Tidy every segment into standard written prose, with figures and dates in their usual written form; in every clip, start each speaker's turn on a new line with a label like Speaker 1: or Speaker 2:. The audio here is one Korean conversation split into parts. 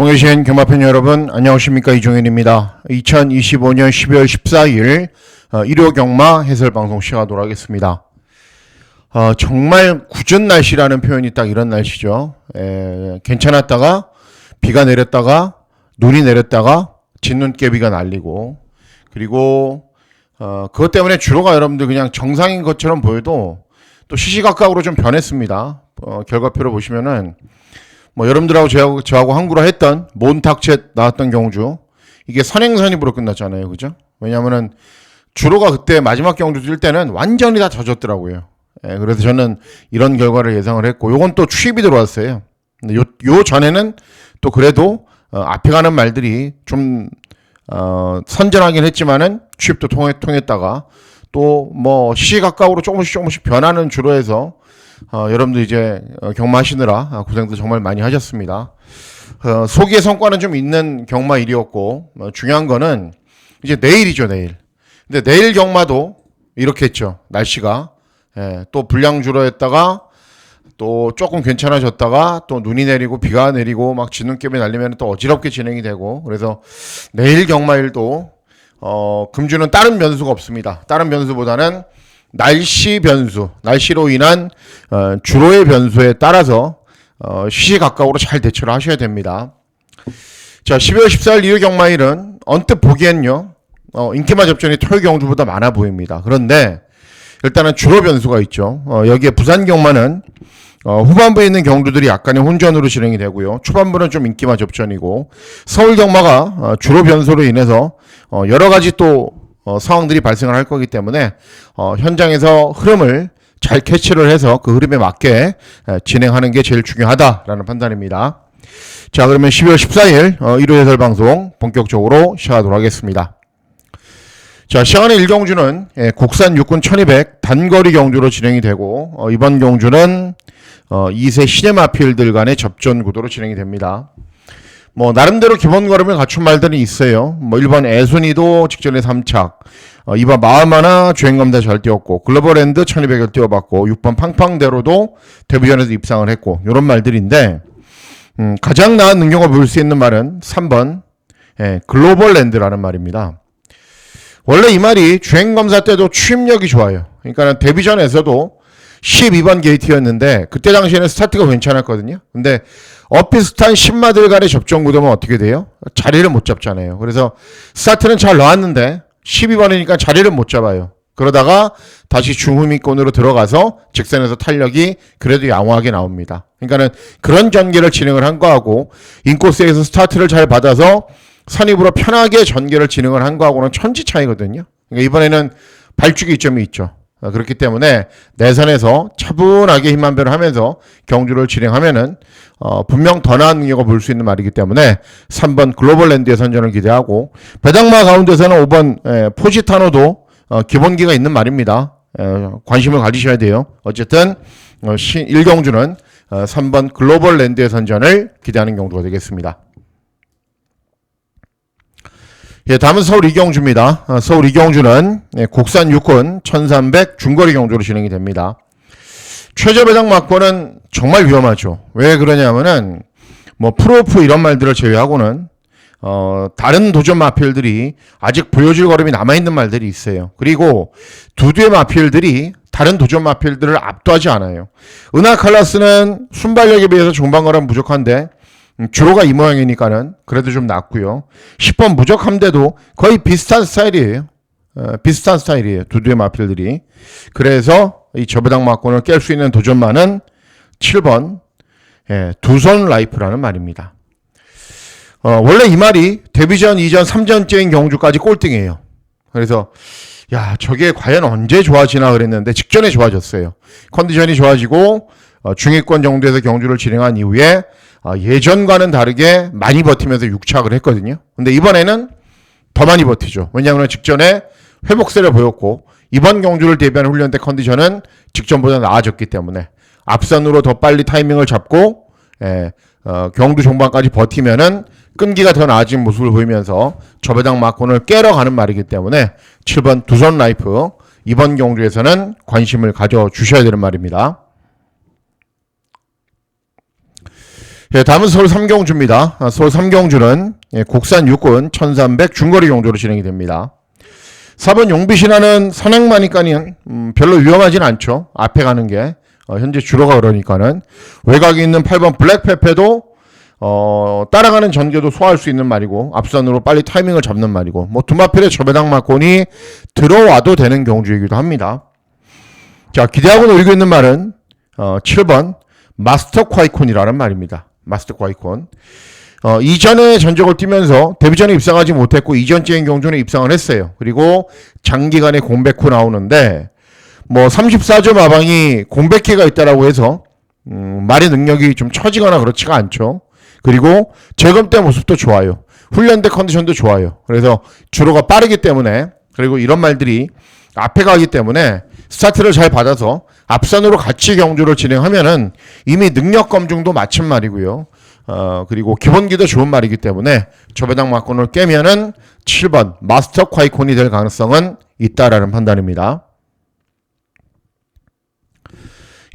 Speaker 1: 동해시엔 경마팬 여러분 안녕하십니까, 이종현입니다. 2025년 12월 14일 일요 경마 해설방송 시작하도록 하겠습니다. 정말 굳은 날씨라는 표현이 딱 이런 날씨죠. 괜찮았다가 비가 내렸다가 눈이 내렸다가 진눈깨비가 날리고, 그리고 그것 때문에 주로가 여러분들 그냥 정상인 것처럼 보여도 또 시시각각으로 좀 변했습니다. 결과표를 보시면은 여러분들하고 저하고 항구라 했던 몬탁쳇 나왔던 경주, 이게 선행선입으로 끝났잖아요. 그죠? 왜냐면은 주로가 그때 마지막 경주 뛸 때는 완전히 다 젖었더라고요. 그래서 저는 이런 결과를 예상을 했고, 요건 또 추입이 들어왔어요. 근데 요 전에는 또 그래도 앞에 가는 말들이 좀 선전하긴 했지만은 추입도 통했다가 또 시시각각으로 조금씩 변하는 주로에서 여러분들 이제 경마하시느라 고생도 정말 많이 하셨습니다. 소기의 성과는 좀 있는 경마일이었고, 중요한 거는 이제 내일이죠, 내일. 근데 내일 경마도 이렇게 했죠. 날씨가 또 불량주로했다가 또 조금 괜찮아졌다가 또 눈이 내리고 비가 내리고 막 진눈깨비 날리면 또 어지럽게 진행이 되고, 그래서 내일 경마일도 금주는 다른 변수가 없습니다. 다른 변수보다는 날씨 변수, 날씨로 인한 주로의 변수에 따라서 시시각각으로 잘 대처를 하셔야 됩니다. 자, 12월 14일 일요 경마일은 언뜻 보기엔요, 인기마 접전이 토요 경주보다 많아 보입니다. 그런데 일단은 주로 변수가 있죠. 여기에 부산 경마는 후반부에 있는 경주들이 약간의 혼전으로 진행이 되고요. 초반부는 좀 인기마 접전이고, 서울 경마가 주로 변수로 인해서 여러 가지 또 상황들이 발생을 할 거기 때문에 현장에서 흐름을 잘 캐치를 해서 그 흐름에 맞게 진행하는 게 제일 중요하다라는 판단입니다. 자, 그러면 12월 14일 일요 해설 방송 본격적으로 시작하도록 하겠습니다. 자, 시간의 1경주는 국산 육군 1200 단거리 경주로 진행이 되고, 이번 경주는 2세 시네마필들 간의 접전 구도로 진행이 됩니다. 나름대로 기본 걸음을 갖춘 말들은 있어요. 1번 애순이도 직전에 3착, 2번 마음하나 주행감다 잘 뛰었고, 글로벌랜드 1200을 뛰어봤고, 6번 팡팡대로도 데뷔전에서 입상을 했고, 이런 말들인데, 가장 나은 능력을 보일 수 있는 말은 3번 글로벌랜드라는 말입니다. 원래 이 말이 주행검사 때도 추임력이 좋아요. 그러니까 데뷔전에서도 12번 게이트였는데 그때 당시에는 스타트가 괜찮았거든요. 근데 어피스탄 10마들 간의 접전 구도면 어떻게 돼요? 자리를 못 잡잖아요. 그래서 스타트는 잘 나왔는데 12번이니까 자리를 못 잡아요. 그러다가 다시 중후미권으로 들어가서 직선에서 탄력이 그래도 양호하게 나옵니다. 그러니까는 그런 전개를 진행을 한 거하고, 인코스에서 스타트를 잘 받아서 선입으로 편하게 전개를 진행을 한 거하고는 천지 차이거든요. 그러니까 이번에는 발주기 이점이 있죠. 그렇기 때문에 내선에서 차분하게 힘만 배를 하면서 경주를 진행하면은 분명 더 나은 능력을 볼 수 있는 말이기 때문에 3번 글로벌랜드의 선전을 기대하고, 배당마 가운데서는 5번 포지타노도 기본기가 있는 말입니다. 관심을 가지셔야 돼요. 어쨌든 1경주는 3번 글로벌랜드의 선전을 기대하는 경주가 되겠습니다. 다음은 서울 이경주입니다. 서울 이경주는 국산 육군 1300 중거리 경주로 진행이 됩니다. 최저 배당 막권은 정말 위험하죠. 왜 그러냐면은 프로오프 이런 말들을 제외하고는 다른 도전 마필들이 아직 보여줄 걸음이 남아있는 말들이 있어요. 그리고 두두의 마필들이 다른 도전 마필들을 압도하지 않아요. 은하칼라스는 순발력에 비해서 종반 걸음 부족한데 주로가 이 모양이니까는 그래도 좀 낫고요. 10번 무적함대도 거의 비슷한 스타일이에요. 비슷한 스타일이에요, 두두의 마필들이. 그래서 이 저배당 막권을 깰 수 있는 도전마는 7번 두손 라이프라는 말입니다. 원래 이 말이 데뷔전, 2전, 3전째인 경주까지 꼴등이에요. 그래서 저게 과연 언제 좋아지나 그랬는데 직전에 좋아졌어요. 컨디션이 좋아지고 중위권 정도에서 경주를 진행한 이후에 예전과는 다르게 많이 버티면서 6착을 했거든요. 근데 이번에는 더 많이 버티죠. 왜냐하면 직전에 회복세를 보였고, 이번 경주를 대비하는 훈련 때 컨디션은 직전보다 나아졌기 때문에 앞선으로 더 빨리 타이밍을 잡고 경주 종반까지 버티면은 끈기가 더 나아진 모습을 보이면서 저배당 막권을 깨러 가는 말이기 때문에 7번 두손 라이프, 이번 경주에서는 관심을 가져주셔야 되는 말입니다. 예, 다음은 서울 3경주입니다. 서울 3경주는 국산 육군 1300 중거리 경주로 진행이 됩니다. 4번 용비신화는 선행마니까는 별로 위험하진 않죠. 앞에 가는 게 현재 주로가 그러니까는. 외곽에 있는 8번 블랙페페도 따라가는 전개도 소화할 수 있는 말이고 앞선으로 빨리 타이밍을 잡는 말이고 뭐 두마필의 저배당 막곤이 들어와도 되는 경주이기도 합니다. 자, 기대하고 노리고 있는 말은 7번 마스터 콰이콘이라는 말입니다. 마스터 콰이콘. 이전에 전적을 뛰면서 데뷔전에 입상하지 못했고 이전 째인 경주는 입상을 했어요. 그리고 장기간의 공백 후 나오는데 뭐 34점 마방이 공백기가 있다라고 해서 말의 능력이 좀 처지거나 그렇지가 않죠. 그리고 재검 때 모습도 좋아요. 훈련대 컨디션도 좋아요. 그래서 주로가 빠르기 때문에 그리고 이런 말들이 앞에 가기 때문에 스타트를 잘 받아서 앞선으로 같이 경주를 진행하면은 이미 능력 검증도 마친 말이고요. 그리고 기본기도 좋은 말이기 때문에 저배당 막곤을 깨면은 7번 마스터 콰이콘이 될 가능성은 있다라는 판단입니다.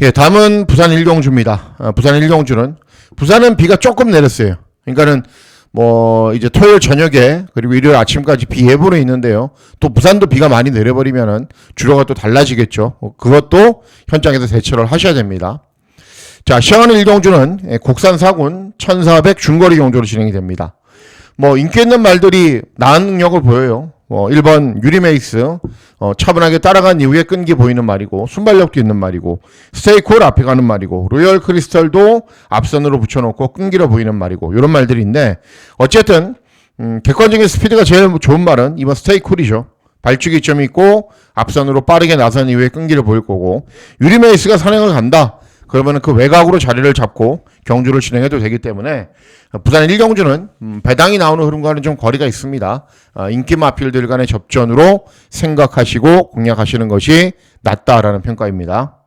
Speaker 1: 예, 다음은 부산 1경주입니다. 부산 1경주는 부산은 비가 조금 내렸어요. 그러니까는 뭐 이제 토요일 저녁에 그리고 일요일 아침까지 비 예보는 있는데요. 또 부산도 비가 많이 내려버리면은 주로가 또 달라지겠죠. 그것도 현장에서 대처를 하셔야 됩니다. 자, 시행하는 1경주는 국산 4군 1400 중거리 경주로 진행이 됩니다. 뭐 인기 있는 말들이 나은 능력을 보여요. 1번 유리메이스 차분하게 따라간 이후에 끈기 보이는 말이고 순발력도 있는 말이고 스테이콜 앞에 가는 말이고 로열 크리스탈도 앞선으로 붙여놓고 끈기로 보이는 말이고 이런 말들인데 어쨌든 객관적인 스피드가 제일 좋은 말은 이번 스테이콜이죠. 발주기 점이 있고 앞선으로 빠르게 나선 이후에 끈기를 보일 거고 유리메이스가 선행을 간다. 그러면 그 외곽으로 자리를 잡고 경주를 진행해도 되기 때문에 부산 1경주는 배당이 나오는 흐름과는 좀 거리가 있습니다. 인기 마필들 간의 접전으로 생각하시고 공략하시는 것이 낫다라는 평가입니다.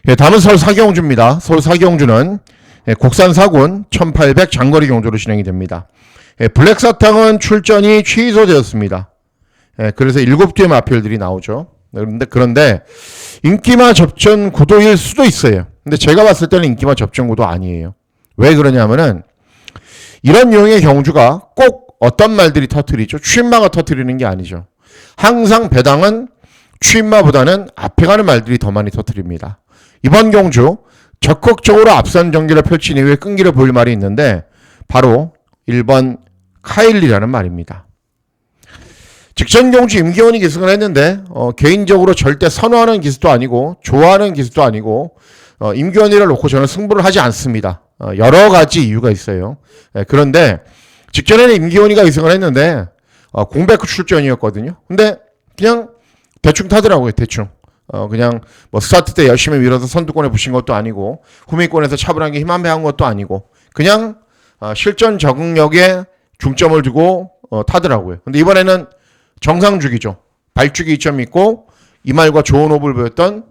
Speaker 1: 예, 다음은 서울 4경주입니다. 서울 4경주는 국산 4군 1800 장거리 경주로 진행이 됩니다. 블랙사탕은 출전이 취소되었습니다. 그래서 7뒤의 마필들이 나오죠. 그런데 인기마 접전 구도일 수도 있어요. 근데 제가 봤을 때는 인기마 접전 구도 아니에요. 왜 그러냐면은 이런 유형의 경주가 꼭 어떤 말들이 터트리죠. 추임마가 터트리는 게 아니죠. 항상 배당은 추임마보다는 앞에 가는 말들이 더 많이 터트립니다. 이번 경주 적극적으로 앞선 전개를 펼친 이후에 끈기를 보일 말이 있는데 바로 1번 카일리라는 말입니다. 직전 경주 임기원이 기승을 했는데 개인적으로 절대 선호하는 기수도 아니고 좋아하는 기수도 아니고 임기원이를 놓고 저는 승부를 하지 않습니다. 여러 가지 이유가 있어요. 그런데 직전에는 임기원이가 기승을 했는데 공백 후 출전이었거든요. 근데 그냥 대충 타더라고요. 대충. 그냥 뭐 스타트 때 열심히 밀어서 선두권에 붙인 것도 아니고 후미권에서 차분하게 힘 한 배 한 것도 아니고 그냥 실전 적응력에 중점을 두고 타더라고요. 근데 이번에는 정상주기죠. 발주기 이점이 있고 이말과 좋은 호흡을 보였던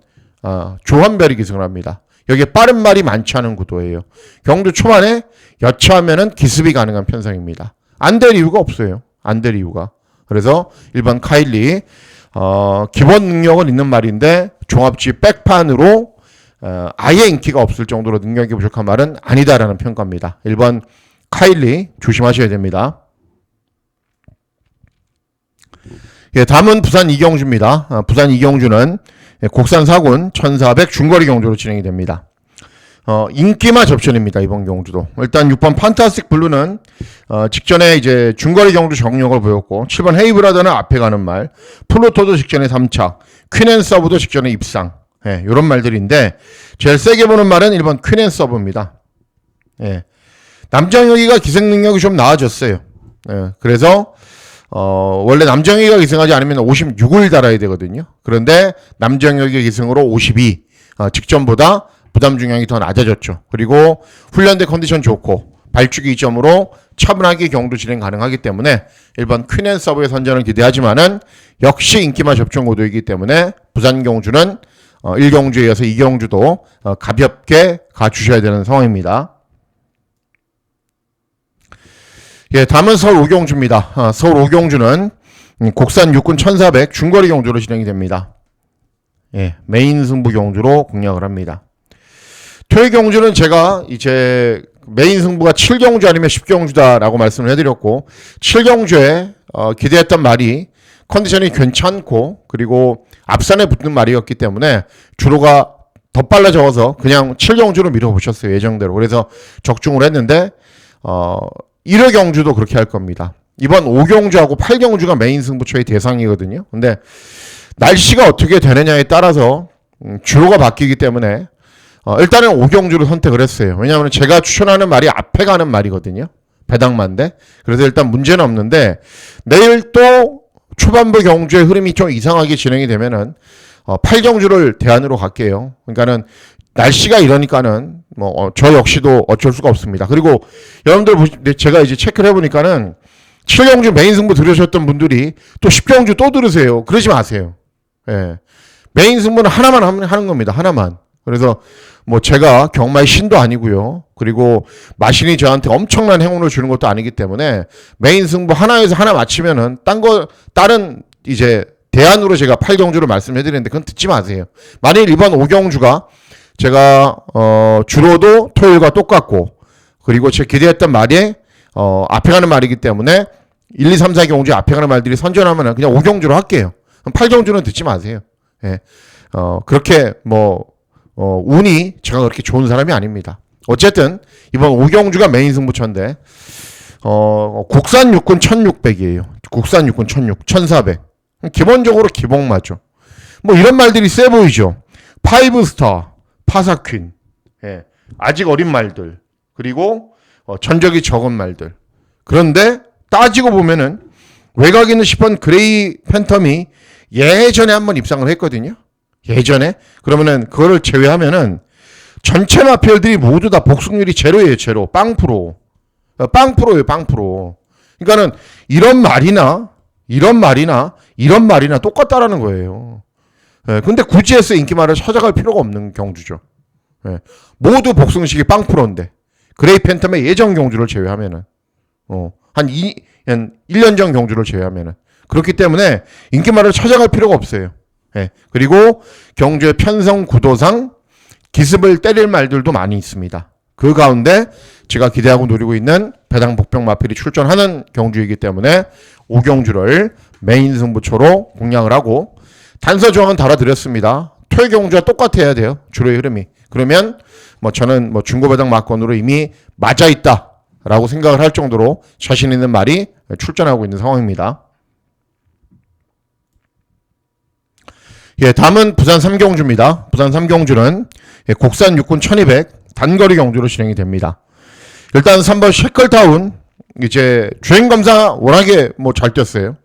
Speaker 1: 조한별이 기승을 합니다. 여기에 빠른 말이 많지 않은 구도예요. 경주 초반에 여차하면은 기습이 가능한 편성입니다. 안 될 이유가 없어요. 안 될 이유가. 그래서 1번 카일리 기본 능력은 있는 말인데 종합지 백판으로 아예 인기가 없을 정도로 능력이 부족한 말은 아니다라는 평가입니다. 1번 카일리 조심하셔야 됩니다. 예, 다음은 부산 2경주입니다. 부산 2경주는 국산 4군 1400 중거리 경주로 진행이 됩니다. 인기마 접전입니다. 이번 경주도. 일단 6번 판타스틱 블루는 직전에 이제 중거리 경주 정력을 보였고 7번 헤이브라더는 앞에 가는 말, 플루토도 직전에 3차, 퀸앤서브도 직전에 입상. 예, 이런 말들인데 제일 세게 보는 말은 1번 퀸앤서브입니다. 예. 남정혁이가 기생 능력이 좀 나아졌어요. 예, 그래서 원래 남정혁이가 기승하지 않으면 56을 달아야 되거든요. 그런데 남정혁이 기승으로 52, 직전보다 부담 중량이 더 낮아졌죠. 그리고 훈련대 컨디션 좋고 발주기 이점으로 차분하게 경주 진행 가능하기 때문에 1번 퀸앤서브의 선전을 기대하지만은 역시 인기마 접종 구도이기 때문에 부산 경주는 1경주에 이어서 2경주도 가볍게 가주셔야 되는 상황입니다. 예, 다음은 서울 5경주입니다. 서울 5경주는 국산 육군 1400 중거리 경주로 진행이 됩니다. 예, 메인 승부 경주로 공략을 합니다. 토요 경주는 제가 이제 메인 승부가 7경주 아니면 10경주다라고 말씀을 해드렸고 7경주에 기대했던 말이 컨디션이 괜찮고 그리고 앞산에 붙는 말이었기 때문에 주로가 더 빨라져서 그냥 7경주로 밀어보셨어요. 예정대로. 그래서 적중을 했는데 1회 경주도 그렇게 할 겁니다. 이번 5경주하고 8경주가 메인 승부처의 대상이거든요. 근데 날씨가 어떻게 되느냐에 따라서 주로가 바뀌기 때문에 일단은 5경주를 선택을 했어요. 왜냐하면 제가 추천하는 말이 앞에 가는 말이거든요. 배당만데. 그래서 일단 문제는 없는데 내일 또 초반부 경주의 흐름이 좀 이상하게 진행이 되면은 8경주를 대안으로 갈게요. 그러니까는 날씨가 이러니까는 저 역시도 어쩔 수가 없습니다. 그리고 여러분들 제가 이제 체크를 해보니까는 7경주 메인 승부 들으셨던 분들이 또 10경주 또 들으세요. 그러지 마세요. 예. 메인 승부는 하나만 하는 겁니다. 하나만. 그래서 제가 경마의 신도 아니고요. 그리고 마신이 저한테 엄청난 행운을 주는 것도 아니기 때문에 메인 승부 하나에서 하나 맞히면은 다른 이제 대안으로 제가 8경주를 말씀해드리는데 그건 듣지 마세요. 만일 이번 5경주가 제가 주로도 토요일과 똑같고 그리고 제가 기대했던 말이 앞에 가는 말이기 때문에 1, 2, 3, 4경주 앞에 가는 말들이 선전하면 그냥 5경주로 할게요. 8경주는 듣지 마세요. 예. 그렇게 운이 제가 그렇게 좋은 사람이 아닙니다. 어쨌든 이번 5경주가 메인 승부처인데 국산 육군 1600이에요. 국산 육군 1400. 기본적으로 기복마죠. 이런 말들이 세 보이죠. 5스타, 파사퀸. 예. 아직 어린 말들. 그리고 전적이 적은 말들. 그런데 따지고 보면은 외곽에 있는 10번 그레이 팬텀이 예전에 한번 입상을 했거든요. 예전에. 그러면은 그거를 제외하면은 전체 마필들이 모두 다 복승률이 제로예요. 제로. 빵프로. 빵프로예요. 빵프로. 그러니까는 이런 말이나 똑같다라는 거예요. 예, 근데 굳이 해서 인기말을 찾아갈 필요가 없는 경주죠. 예, 모두 복승식이 빵프로인데 그레이 팬텀의 예전 경주를 제외하면은 한 1년 전 경주를 제외하면은 그렇기 때문에 인기말을 찾아갈 필요가 없어요. 예, 그리고 경주의 편성 구도상 기습을 때릴 말들도 많이 있습니다. 그 가운데 제가 기대하고 노리고 있는 배당 복병 마필이 출전하는 경주이기 때문에 5경주를 메인 승부처로 공략을 하고 단서 조항은 달아드렸습니다. 토요 경주와 똑같아야 돼요. 주로의 흐름이. 그러면 저는 중고 배당 막건으로 이미 맞아 있다라고 생각을 할 정도로 자신 있는 말이 출전하고 있는 상황입니다. 예, 다음은 부산 3경주입니다. 부산 3경주는 국산 육군 1200 단거리 경주로 진행이 됩니다. 일단 3번 쉐클타운 이제 주행검사 워낙에 잘 뛰었어요.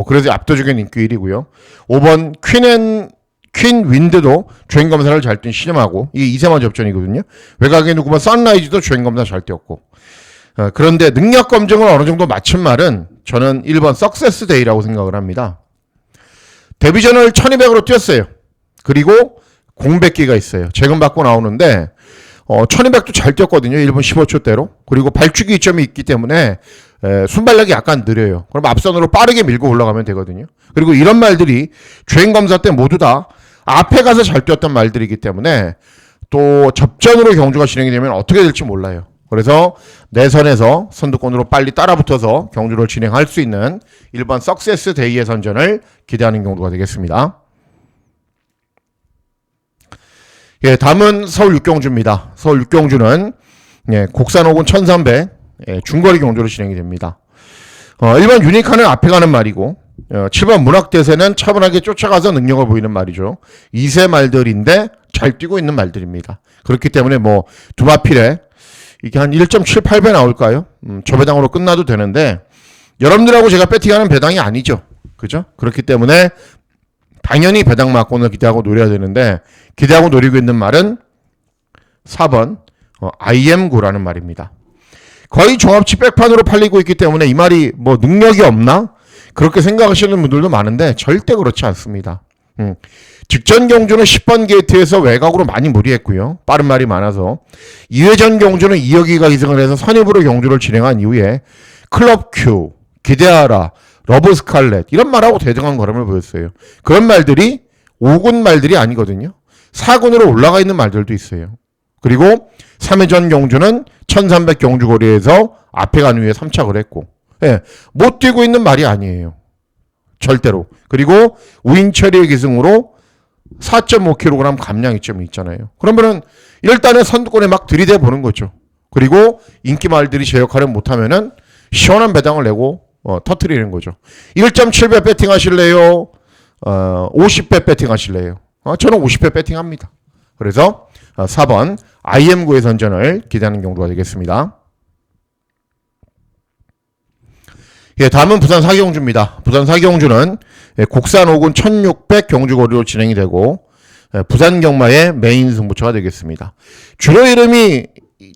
Speaker 1: 그래서 압도적인 인기 1위고요. 5번 퀸 윈드도 주행검사를 잘 뛴 신임하고 이게 2세만 접전이거든요. 외곽에 누구만 선라이즈도 주행검사 잘 뛰었고 그런데 능력 검증을 어느 정도 마친 말은 저는 1번 석세스 데이라고 생각을 합니다. 데뷔전을 1200으로 뛰었어요. 그리고 공백기가 있어요. 재검받고 나오는데 1200도 잘 뛰었거든요. 1분 15초대로. 그리고 발주기 이점이 있기 때문에 순발력이 약간 느려요. 그럼 앞선으로 빠르게 밀고 올라가면 되거든요. 그리고 이런 말들이 주행검사 때 모두 다 앞에 가서 잘 뛰었던 말들이기 때문에 또 접전으로 경주가 진행이 되면 어떻게 될지 몰라요. 그래서 내선에서 선두권으로 빨리 따라붙어서 경주를 진행할 수 있는 1번 석세스 데이의 선전을 기대하는 경우가 되겠습니다. 예, 다음은 서울 6경주입니다. 서울 6경주는 국산 호군 1300 중거리 경주로 진행이 됩니다. 1번 유니카는 앞에 가는 말이고 7번 문학대세는 차분하게 쫓아가서 능력을 보이는 말이죠. 2세 말들인데 잘 뛰고 있는 말들입니다. 그렇기 때문에 두마필에 이게 한 1.78배 나올까요? 저 배당으로 끝나도 되는데 여러분들하고 제가 배팅하는 배당이 아니죠. 그죠? 그렇기 때문에 당연히 배당 막권을 기대하고 노려야 되는데 기대하고 노리고 있는 말은 4번 IM9라는 말입니다. 거의 종합치 백판으로 팔리고 있기 때문에 이 말이 능력이 없나? 그렇게 생각하시는 분들도 많은데 절대 그렇지 않습니다. 직전 경주는 10번 게이트에서 외곽으로 많이 무리했고요. 빠른 말이 많아서 2회전 경주는 2여기가 이승을 해서 선입으로 경주를 진행한 이후에 클럽 큐, 기대하라, 러브 스칼렛 이런 말하고 대등한 걸음을 보였어요. 그런 말들이 5군 말들이 아니거든요. 4군으로 올라가 있는 말들도 있어요. 그리고 3회전 경주는 1300 경주 거리에서 앞에 간 후에 3착을 했고, 예, 못 뛰고 있는 말이 아니에요. 절대로. 그리고 우인철이의 기승으로 4.5kg 감량이점이 있잖아요. 그러면은 일단은 선두권에 막 들이대 보는 거죠. 그리고 인기 말들이 제 역할을 못하면은 시원한 배당을 내고 터트리는 거죠. 1.7배 배팅 하실래요? 50배 배팅 하실래요? 저는 50배 배팅 합니다. 그래서 4번 IM9의 선전을 기대하는 경주가 되겠습니다. 예, 다음은 부산 사경주입니다. 부산 사경주는 곡산 5군 1600 경주 거리로 진행이 되고 부산 경마의 메인 승부처가 되겠습니다. 주로 이름이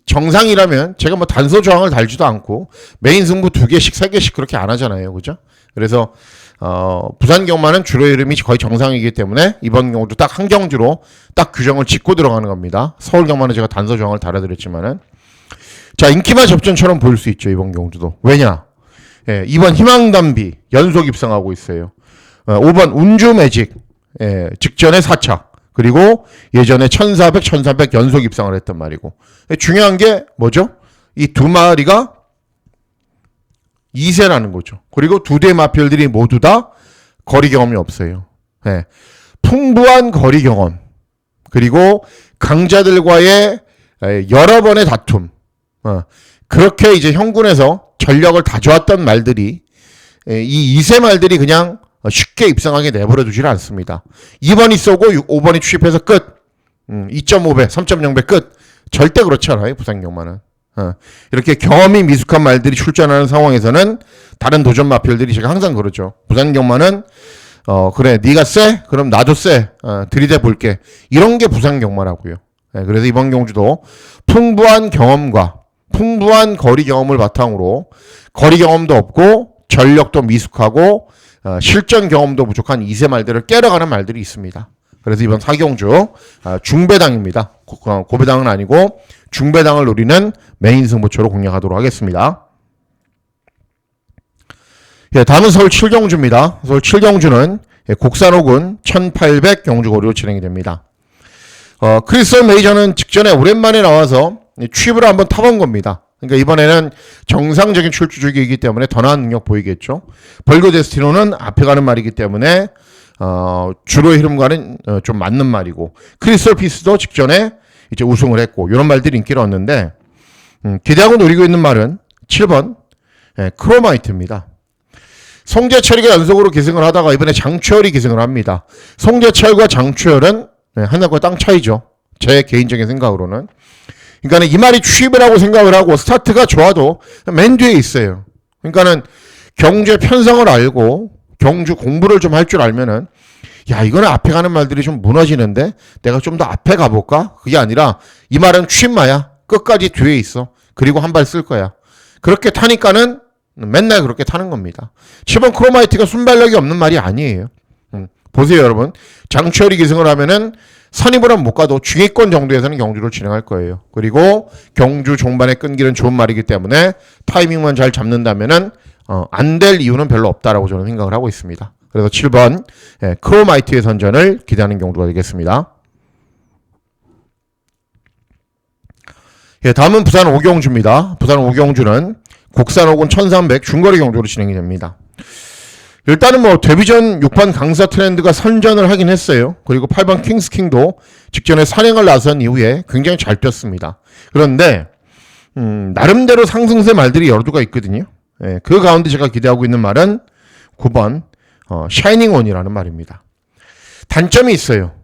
Speaker 1: 정상이라면 제가 뭐 단서 조항을 달지도 않고 메인 승부 2개씩 3개씩 그렇게 안 하잖아요. 그죠? 그래서 부산 경마는 주로 이름이 거의 정상이기 때문에 이번 경우도 딱 한 경주로 딱 규정을 짓고 들어가는 겁니다. 서울 경마는 제가 단서 조항을 달아드렸지만은 자, 인기만 접전처럼 보일 수 있죠. 이번 경주도. 왜냐? 예, 2번 희망담비 연속 입상하고 있어요. 5번 운주 매직 직전에 4차. 그리고 예전에 1400 연속 입상을 했단 말이고. 중요한 게 뭐죠? 이 두 마리가 2세라는 거죠. 그리고 두 대의 마필들이 모두 다 거리 경험이 없어요. 예. 풍부한 거리 경험. 그리고 강자들과의 여러 번의 다툼. 그렇게 이제 형군에서 전력을 다져왔던 말들이 이 2세 말들이 그냥 쉽게 입상하게 내버려 두질 않습니다. 2번이 쏘고 5번이 취입해서 끝. 2.5배, 3.0배 끝. 절대 그렇지 않아요. 부산 경마는. 이렇게 경험이 미숙한 말들이 출전하는 상황에서는 다른 도전 마필들이 제가 항상 그러죠. 부산 경마는 그래 네가 쎄? 그럼 나도 쎄. 들이대 볼게. 이런 게 부산 경마라고요. 그래서 이번 경주도 풍부한 경험과 풍부한 거리 경험을 바탕으로 거리 경험도 없고 전력도 미숙하고 실전 경험도 부족한 2세 말들을 깨러가는 말들이 있습니다. 그래서 이번 사경주 중배당입니다. 고배당은 아니고 중배당을 노리는 메인 승부처로 공략하도록 하겠습니다. 예, 다음은 서울 7경주입니다. 서울 7경주는 곡산 5군 1800 경주 거리로 진행이 됩니다. 크리스털 메이저는 직전에 오랜만에 나와서 취입을 한번 타본 겁니다. 그러니까 이번에는 정상적인 출주주기이기 때문에 더 나은 능력 보이겠죠. 벌거 데스티노는 앞에 가는 말이기 때문에 주로의 흐름과는 좀 맞는 말이고, 크리스털 피스도 직전에 이제 우승을 했고 이런 말들이 인기를 얻는데 기대하고 노리고 있는 말은 7번 크로마이트입니다. 송재철이가 연속으로 기승을 하다가 이번에 장추열이 기승을 합니다. 송재철과 장추열은 하늘과 땅 차이죠. 제 개인적인 생각으로는. 그러니까는 이 말이 취입을 하고 생각을 하고 스타트가 좋아도 맨 뒤에 있어요. 그러니까는 경주의 편성을 알고 경주 공부를 좀 할 줄 알면은 야, 이거는 앞에 가는 말들이 좀 무너지는데 내가 좀 더 앞에 가볼까? 그게 아니라 이 말은 취입마야. 끝까지 뒤에 있어. 그리고 한 발 쓸 거야. 그렇게 타니까는 맨날 그렇게 타는 겁니다. 7번 크로마이트가 순발력이 없는 말이 아니에요. 보세요, 여러분. 장추열이 기승을 하면은 선입으로는 못 가도 중위권 정도에서는 경주를 진행할 거예요. 그리고 경주 종반의 끈기는 좋은 말이기 때문에 타이밍만 잘 잡는다면은 안 될 이유는 별로 없다라고 저는 생각을 하고 있습니다. 그래서 7번 크로마이트의 선전을 기대하는 경주가 되겠습니다. 예, 다음은 부산 5경주입니다. 부산 5경주는 곡산 5군 1300 중거리 경주로 진행이 됩니다. 일단은 뭐 데뷔전 6번 강사 트렌드가 선전을 하긴 했어요. 그리고 8번 킹스킹도 직전에 선행을 나선 이후에 굉장히 잘 뛰었습니다. 그런데 나름대로 상승세 말들이 여러 두가 있거든요. 예, 그 가운데 제가 기대하고 있는 말은 9번 샤이닝온이라는 말입니다. 단점이 있어요.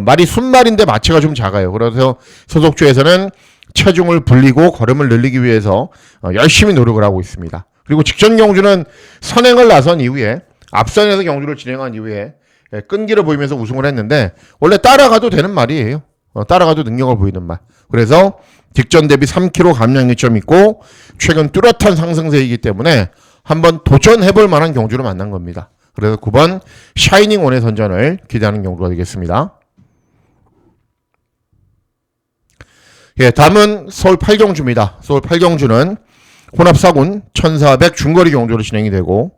Speaker 1: 말이 순말인데 마체가 좀 작아요. 그래서 소속주에서는 체중을 불리고 걸음을 늘리기 위해서 열심히 노력을 하고 있습니다. 그리고 직전 경주는 선행을 나선 이후에 앞선에서 경주를 진행한 이후에 끈기를 보이면서 우승을 했는데 원래 따라가도 되는 말이에요. 따라가도 능력을 보이는 말. 그래서 직전 대비 3kg 감량이 좀 있고 최근 뚜렷한 상승세이기 때문에 한번 도전해볼 만한 경주를 만난 겁니다. 그래서 9번 샤이닝온의 선전을 기대하는 경주가 되겠습니다. 예, 다음은 서울 8경주입니다. 서울 8경주는 혼합 4군 1400 중거리 경주로 진행이 되고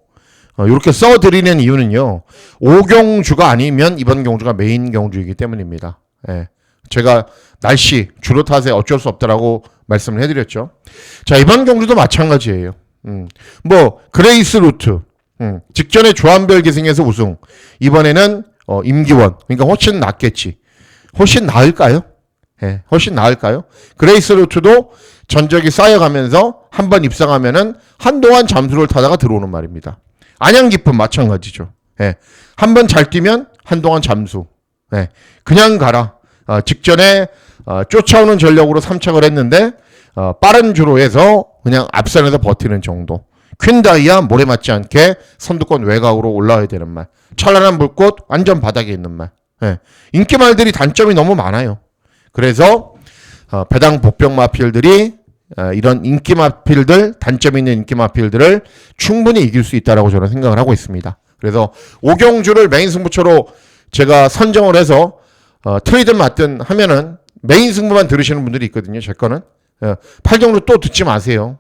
Speaker 1: 이렇게 써드리는 이유는요. 5경주가 아니면 이번 경주가 메인 경주이기 때문입니다. 예, 제가 날씨, 주로 탓에 어쩔 수 없다라고 말씀을 해드렸죠. 자, 이번 경주도 마찬가지예요. 뭐 그레이스 루트, 직전에 조한별 기승에서 우승, 이번에는 임기원, 그러니까 훨씬 낫겠지. 훨씬 나을까요? 예, 훨씬 나을까요? 그레이스 루트도 전적이 쌓여가면서 한번 입상하면은 한동안 잠수를 타다가 들어오는 말입니다. 안양기쁨 마찬가지죠. 예, 한번 잘 뛰면 한동안 잠수. 예, 그냥 가라. 직전에 쫓아오는 전력으로 3착을 했는데 빠른 주로 해서 그냥 앞선에서 버티는 정도. 퀸다이아 모래 맞지 않게 선두권 외곽으로 올라와야 되는 말. 찬란한 불꽃 완전 바닥에 있는 말. 예, 인기말들이 단점이 너무 많아요. 그래서 배당 복병 마필들이 이런 인기 마필들, 단점 있는 인기 마필들을 충분히 이길 수 있다라고 저는 생각을 하고 있습니다. 그래서 오경주를 메인 승부처로 제가 선정을 해서 트레이든 맞든 하면은 메인 승부만 들으시는 분들이 있거든요. 제 거는 8경주 또 듣지 마세요.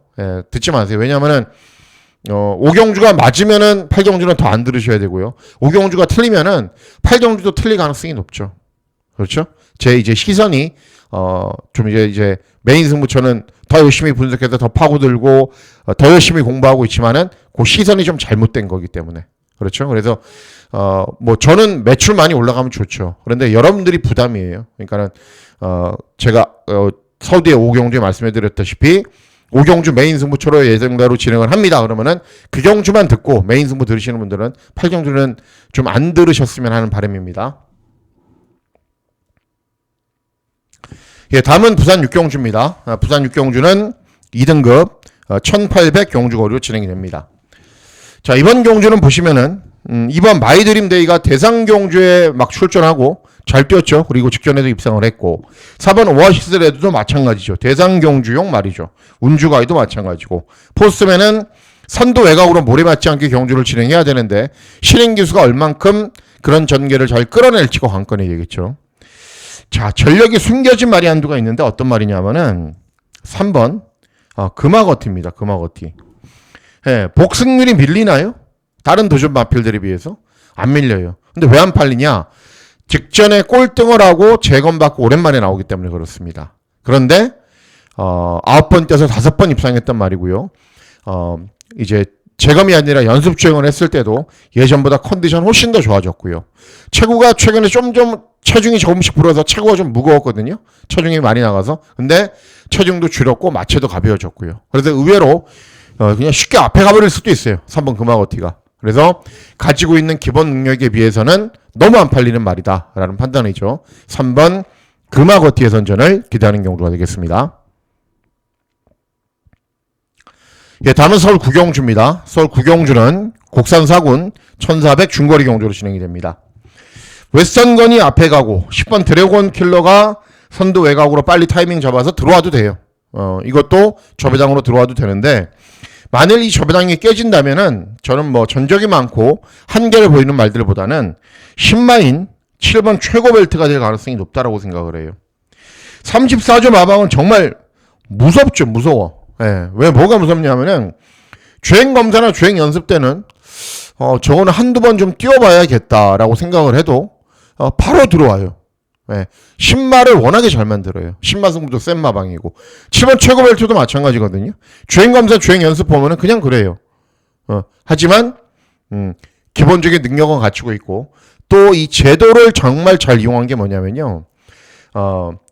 Speaker 1: 듣지 마세요. 왜냐하면은 오경주가 맞으면은 8경주는 더 안 들으셔야 되고요. 오경주가 틀리면은 8경주도 틀릴 가능성이 높죠. 그렇죠? 제 이제 시선이 좀 이제 메인 승부처는 더 열심히 분석해서 더 파고들고 더 열심히 공부하고 있지만은 그 시선이 좀 잘못된 거기 때문에 그렇죠. 그래서 뭐 저는 매출 많이 올라가면 좋죠. 그런데 여러분들이 부담이에요. 그러니까는 제가 서두에 오경주에 말씀해드렸다시피 오경주 메인 승부처로 예정대로 진행을 합니다. 그러면은 그 경주만 듣고 메인 승부 들으시는 분들은 8경주는 좀 안 들으셨으면 하는 바람입니다. 예, 다음은 부산 6경주입니다. 부산 6경주는 2등급 1800 경주거리로 진행이 됩니다. 자, 이번 경주는 보시면은 이번 마이드림데이가 대상경주에 막 출전하고 잘 뛰었죠. 그리고 직전에도 입상을 했고 4번 오아시스 레드도 마찬가지죠. 대상경주용 말이죠. 운주가이도 마찬가지고 포스트맨은 선두 외곽으로 모래 맞지 않게 경주를 진행해야 되는데 실행기수가 얼만큼 그런 전개를 잘 끌어낼지가 관건이 되겠죠. 자, 전력이 숨겨진 말이 한두가 있는데 어떤 말이냐면은 3번 금화거티입니다. 금화거티. 예, 복승률이 밀리나요? 다른 도전 마필들에 비해서 안 밀려요. 근데 왜 안 팔리냐? 직전에 꼴등을 하고 재검받고 오랜만에 나오기 때문에 그렇습니다. 그런데 9번 뛰어서 5번 입상했단 말이고요. 이제 재검이 아니라 연습 주행을 했을 때도 예전보다 컨디션 훨씬 더 좋아졌고요. 체구가 최근에 좀 체중이 조금씩 불어서 체구가 좀 무거웠거든요. 체중이 많이 나가서. 근데 체중도 줄였고 마체도 가벼워졌고요. 그래서 의외로 그냥 쉽게 앞에 가버릴 수도 있어요. 3번 금화거티가. 그래서 가지고 있는 기본 능력에 비해서는 너무 안 팔리는 말이다라는 판단이죠. 3번 금화거티의 선전을 기대하는 경우가 되겠습니다. 예, 다음은 서울 구경주입니다. 서울 구경주는 국산 4군 1400 중거리 경주로 진행이 됩니다. 웨스턴건이 앞에 가고 10번 드래곤 킬러가 선두 외곽으로 빨리 타이밍 잡아서 들어와도 돼요. 이것도 저배당으로 들어와도 되는데 만일 이 저배당이 깨진다면은 저는 뭐 전적이 많고 한계를 보이는 말들보다는 10마인 7번 최고 벨트가 될 가능성이 높다라고 생각을 해요. 34조 마방은 정말 무섭죠. 무서워. 예, 왜 뭐가 무섭냐면은 주행 검사나 주행 연습 때는 저거는 한두 번 좀 뛰어봐야겠다라고 생각을 해도 바로 들어와요. 예, 신마를 워낙에 잘 만들어요. 신마 승부도 센 마방이고 7번 최고 벨트도 마찬가지거든요. 주행 검사 주행 연습 보면은 그냥 그래요. 하지만 기본적인 능력은 갖추고 있고 또 이 제도를 정말 잘 이용한 게 뭐냐면요.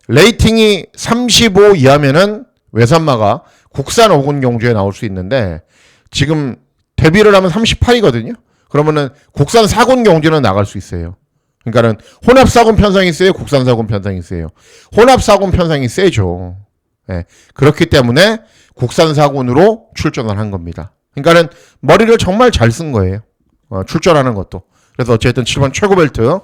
Speaker 1: 레이팅이 35 이하면은 외산마가 국산 5군 경주에 나올 수 있는데 지금 데뷔를 하면 38이거든요. 그러면은 국산 4군 경주는 나갈 수 있어요. 그러니까는 혼합 4군 편성이 세요, 국산 4군 편성이 세요. 혼합 4군 편성이 세죠. 예, 그렇기 때문에 국산 4군으로 출전을 한 겁니다. 그러니까는 머리를 정말 잘 쓴 거예요. 출전하는 것도. 그래서 어쨌든 7번 최고 벨트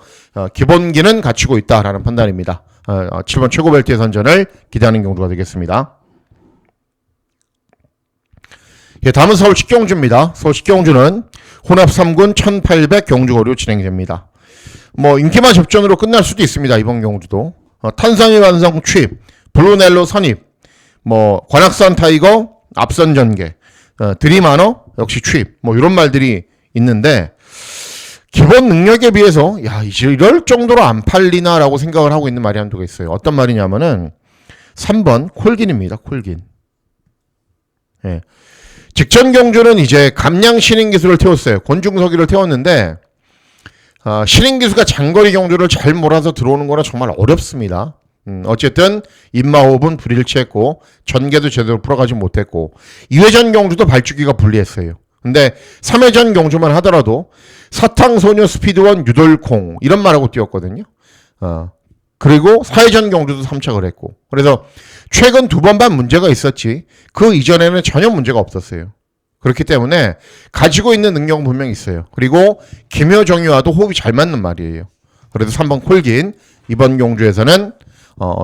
Speaker 1: 기본기는 갖추고 있다라는 판단입니다. 7번 최고 벨트의 선전을 기대하는 경우가 되겠습니다. 예, 다음은 서울 식경주입니다. 서울 식경주는 혼합 3군 1800 경주거리로 진행됩니다. 뭐 인기만 접전으로 끝날 수도 있습니다. 이번 경주도 탄상의 완성 취입, 블루넬로 선입, 뭐 관악산 타이거 앞선 전개, 드림하너 역시 취입, 뭐 이런 말들이 있는데 기본 능력에 비해서 이제 이럴 정도로 안 팔리나라고 생각을 하고 있는 말이 한두 개 있어요. 어떤 말이냐면은 3번 콜긴입니다. 콜긴. 예. 직전 경주는 이제 감량 신인기수를 태웠어요. 권중석이를 태웠는데 신인기수가 장거리 경주를 잘 몰아서 들어오는 거라 정말 어렵습니다. 어쨌든 인마호흡은 불일치했고 전개도 제대로 풀어가지 못했고 2회전 경주도 발주기가 불리했어요. 근데 3회전 경주만 하더라도 사탕소녀 스피드원 유돌콩 이런 말하고 뛰었거든요. 그리고 4회전 경주도 3착을 했고 그래서 최근 2번 반 문제가 있었지 그 이전에는 전혀 문제가 없었어요. 그렇기 때문에 가지고 있는 능력은 분명히 있어요. 그리고 김효정이와도 호흡이 잘 맞는 말이에요. 그래도 3번 콜긴 이번 경주에서는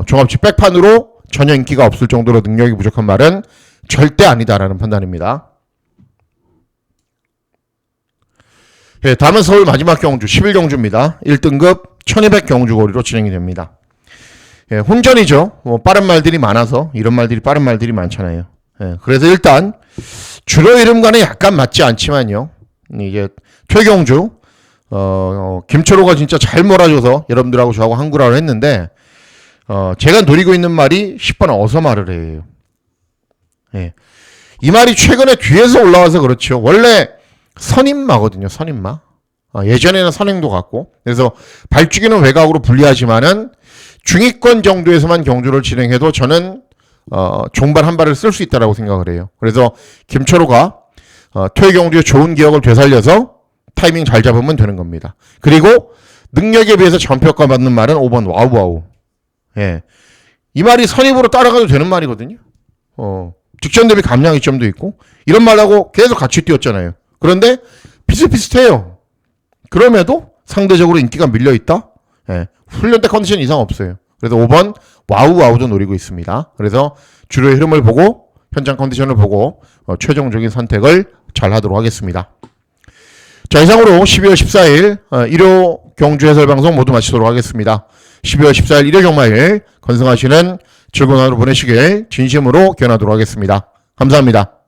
Speaker 1: 종합집 백판으로 전혀 인기가 없을 정도로 능력이 부족한 말은 절대 아니다라는 판단입니다. 예, 다음은 서울 마지막 경주 11경주입니다. 1등급 1200 경주거리로 진행이 됩니다. 예, 혼전이죠. 빠른 말들이 많아서 이런 말들이 빠른 말들이 많잖아요. 예, 그래서 일단 주로 이름과는 약간 맞지 않지만요. 이게 최경주 김철호가 진짜 잘 몰아줘서 여러분들하고 저하고 한구라를 했는데 제가 노리고 있는 말이 10번 어서 말을 해요. 예. 이 말이 최근에 뒤에서 올라와서 그렇죠. 원래 선임마거든요. 선임마. 예전에는 선행도 갔고 그래서 발주기는 외곽으로 불리하지만은 중위권 정도에서만 경주를 진행해도 저는 종발 한 발을 쓸 수 있다라고 생각을 해요. 그래서 김철호가 퇴 경주의 좋은 기억을 되살려서 타이밍 잘 잡으면 되는 겁니다. 그리고 능력에 비해서 전평가 받는 말은 5번 와우와우. 예. 이 말이 선입으로 따라가도 되는 말이거든요. 직전 대비 감량 이점도 있고 이런 말하고 계속 같이 뛰었잖아요. 그런데 비슷비슷해요. 그럼에도 상대적으로 인기가 밀려있다? 예. 훈련 때 컨디션 이상 없어요. 그래서 5번 와우와우도 노리고 있습니다. 그래서 주로의 흐름을 보고 현장 컨디션을 보고 최종적인 선택을 잘 하도록 하겠습니다. 자, 이상으로 12월 14일 일요 경주 해설 방송 모두 마치도록 하겠습니다. 12월 14일 일요 경마일 건승하시는 즐거운 하루 보내시길 진심으로 기원하도록 하겠습니다. 감사합니다.